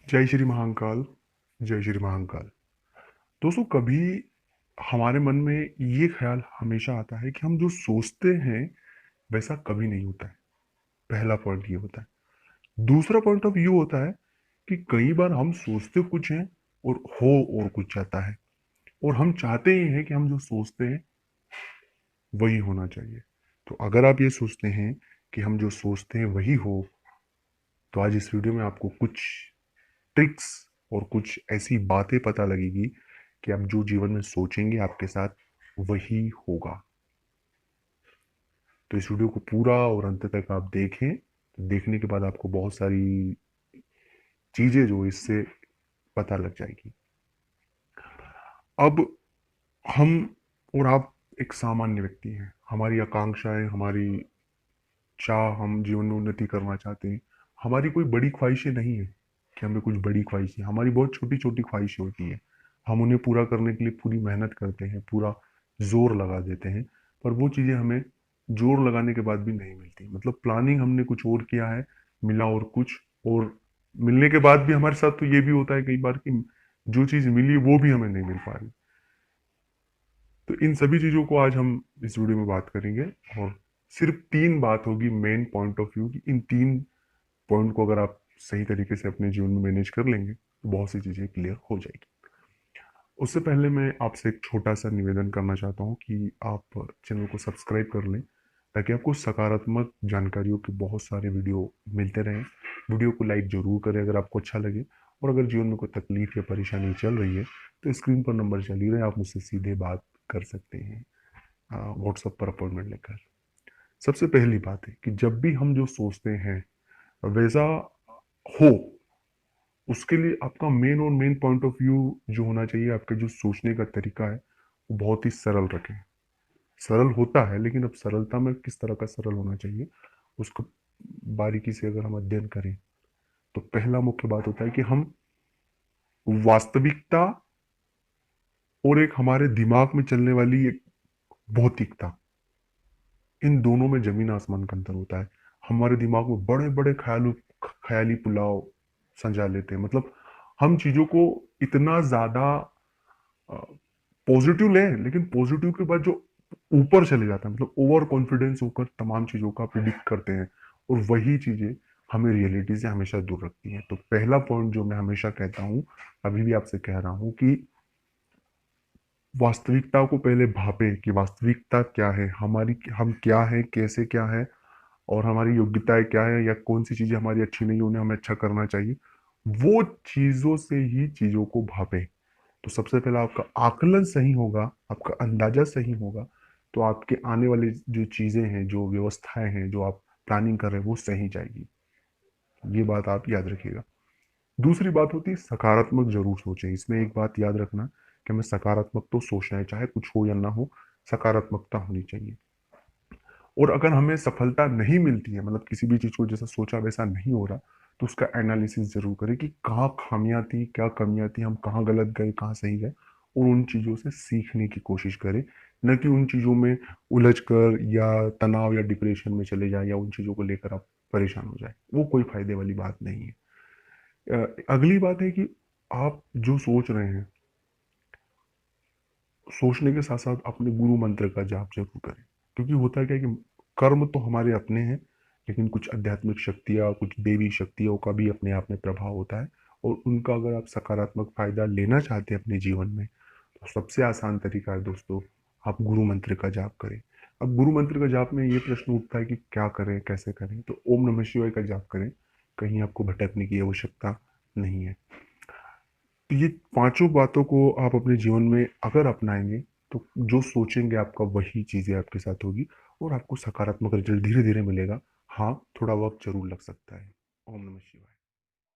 जय श्री महाकाल। जय श्री महाकाल। दोस्तों, कभी हमारे मन में ये ख्याल हमेशा आता है कि हम जो सोचते हैं वैसा कभी नहीं होता है। पहला पॉइंट ये होता है। दूसरा पॉइंट ऑफ व्यू होता है कि कई बार हम सोचते कुछ हैं और हो और कुछ जाता है, और हम चाहते ही हैं कि हम जो सोचते हैं वही होना चाहिए। तो अगर आप ये सोचते हैं कि हम जो सोचते हैं वही हो, तो आज इस वीडियो में आपको कुछ ट्रिक्स और कुछ ऐसी बातें पता लगेगी कि आप जो जीवन में सोचेंगे आपके साथ वही होगा। तो इस वीडियो को पूरा और अंत तक आप देखें। तो देखने के बाद आपको बहुत सारी चीजें जो इससे पता लग जाएगी। अब हम और आप एक सामान्य व्यक्ति हैं। हमारी आकांक्षाएं, हमारी चाह, हम जीवन में उन्नति करना चाहते हैं। हमारी कोई बड़ी ख्वाहिशें नहीं है कि हमें कुछ बड़ी ख्वाहिशें, हमारी बहुत छोटी छोटी ख्वाहिशें होती है। हम उन्हें पूरा करने के लिए पूरी मेहनत करते हैं, पूरा जोर लगा देते हैं, पर वो चीज़ें हमें जोर लगाने के बाद भी नहीं मिलती। मतलब प्लानिंग हमने कुछ और किया है, मिला और कुछ और। मिलने के बाद भी हमारे साथ तो ये भी होता है कई बार कि जो चीज़ मिली वो भी हमें नहीं मिल पा रही। तो इन सभी चीज़ों को आज हम इस वीडियो में बात करेंगे, और सिर्फ तीन बात होगी मेन पॉइंट ऑफ व्यू की। इन तीन पॉइंट को अगर आप सही तरीके से अपने जीवन में मैनेज कर लेंगे तो बहुत सी चीज़ें क्लियर हो जाएगी। उससे पहले मैं आपसे एक छोटा सा निवेदन करना चाहता हूँ कि आप चैनल को सब्सक्राइब कर लें, ताकि आपको सकारात्मक जानकारियों के बहुत सारे वीडियो मिलते रहें। वीडियो को लाइक जरूर करें अगर आपको अच्छा लगे, और अगर जीवन में कोई तकलीफ या परेशानी चल रही है तो स्क्रीन पर नंबर चल ही रहे हैं, आप मुझसे सीधे बात कर सकते हैं व्हाट्सएप पर अपॉइंटमेंट लेकर। सबसे पहली बात है कि जब भी हम जो सोचते हैं वैसा हो, उसके लिए आपका मेन और मेन पॉइंट ऑफ व्यू जो होना चाहिए, आपके जो सोचने का तरीका है वो बहुत ही सरल रखें। सरल होता है, लेकिन अब सरलता में किस तरह का सरल होना चाहिए उसको बारीकी से अगर हम अध्ययन करें, तो पहला मुख्य बात होता है कि हम वास्तविकता और एक हमारे दिमाग में चलने वाली एक भौतिकता, इन दोनों में जमीन आसमान का अंतर होता है। हमारे दिमाग में बड़े बड़े ख्याली पुलाव सजा लेते हैं। मतलब हम चीजों को इतना ज्यादा पॉजिटिव लें, लेकिन पॉजिटिव के बाद जो ऊपर चले जाता है, मतलब ओवर कॉन्फिडेंस होकर तमाम चीजों का प्रिडिक्ट करते हैं, और वही चीजें हमें रियलिटी से हमेशा दूर रखती हैं। तो पहला पॉइंट जो मैं हमेशा कहता हूँ, अभी भी आपसे कह रहा हूँ कि वास्तविकता को पहले भापें कि वास्तविकता क्या है हमारी, हम क्या है, कैसे क्या है, और हमारी योग्यताएं क्या है, या कौन सी चीजें हमारी अच्छी नहीं, उन्हें हमें अच्छा करना चाहिए। वो चीजों से ही चीजों को भापें। तो सबसे पहले आपका आकलन सही होगा, आपका अंदाजा सही होगा, तो आपके आने वाली जो चीजें हैं, जो व्यवस्थाएं हैं, जो आप प्लानिंग कर रहे हैं, वो सही जाएगी। ये बात आप याद रखिएगा। दूसरी बात होती है सकारात्मक जरूर सोचें। इसमें एक बात याद रखना कि हमें सकारात्मक तो सोचना है, चाहे कुछ हो या ना हो, सकारात्मकता होनी चाहिए। और अगर हमें सफलता नहीं मिलती है, मतलब किसी भी चीज को जैसा सोचा वैसा नहीं हो रहा, तो उसका एनालिसिस जरूर करें कि कहाँ खामियां थी, क्या कमियां थी, हम कहाँ गलत गए, कहाँ सही गए, और उन चीजों से सीखने की कोशिश करें। न कि उन चीजों में उलझ कर या तनाव या डिप्रेशन में चले जाए, या उन चीजों को लेकर आप परेशान हो जाए। वो कोई फायदे वाली बात नहीं है। अगली बात है कि आप जो सोच रहे हैं, सोचने के साथ साथ अपने गुरु मंत्र का जाप जरूर करें। क्योंकि होता क्या है कि कर्म तो हमारे अपने हैं, लेकिन कुछ आध्यात्मिक शक्तियाँ, कुछ देवी शक्तियों का भी अपने आप में प्रभाव होता है, और उनका अगर आप सकारात्मक फायदा लेना चाहते हैं अपने जीवन में, तो सबसे आसान तरीका है दोस्तों, आप गुरु मंत्र का जाप करें। अब गुरु मंत्र का जाप में ये प्रश्न उठता है कि क्या करें, कैसे करें, तो ओम नमः शिवाय का जाप करें। कहीं आपको भटकने की आवश्यकता नहीं है। तो ये पांचों बातों को आप अपने जीवन में अगर अपनाएंगे, तो जो सोचेंगे आपका वही चीजें आपके साथ होगी, और आपको सकारात्मक रिजल्ट धीरे धीरे मिलेगा। हाँ, थोड़ा वक्त जरूर लग सकता है। ओम नमः शिवाय।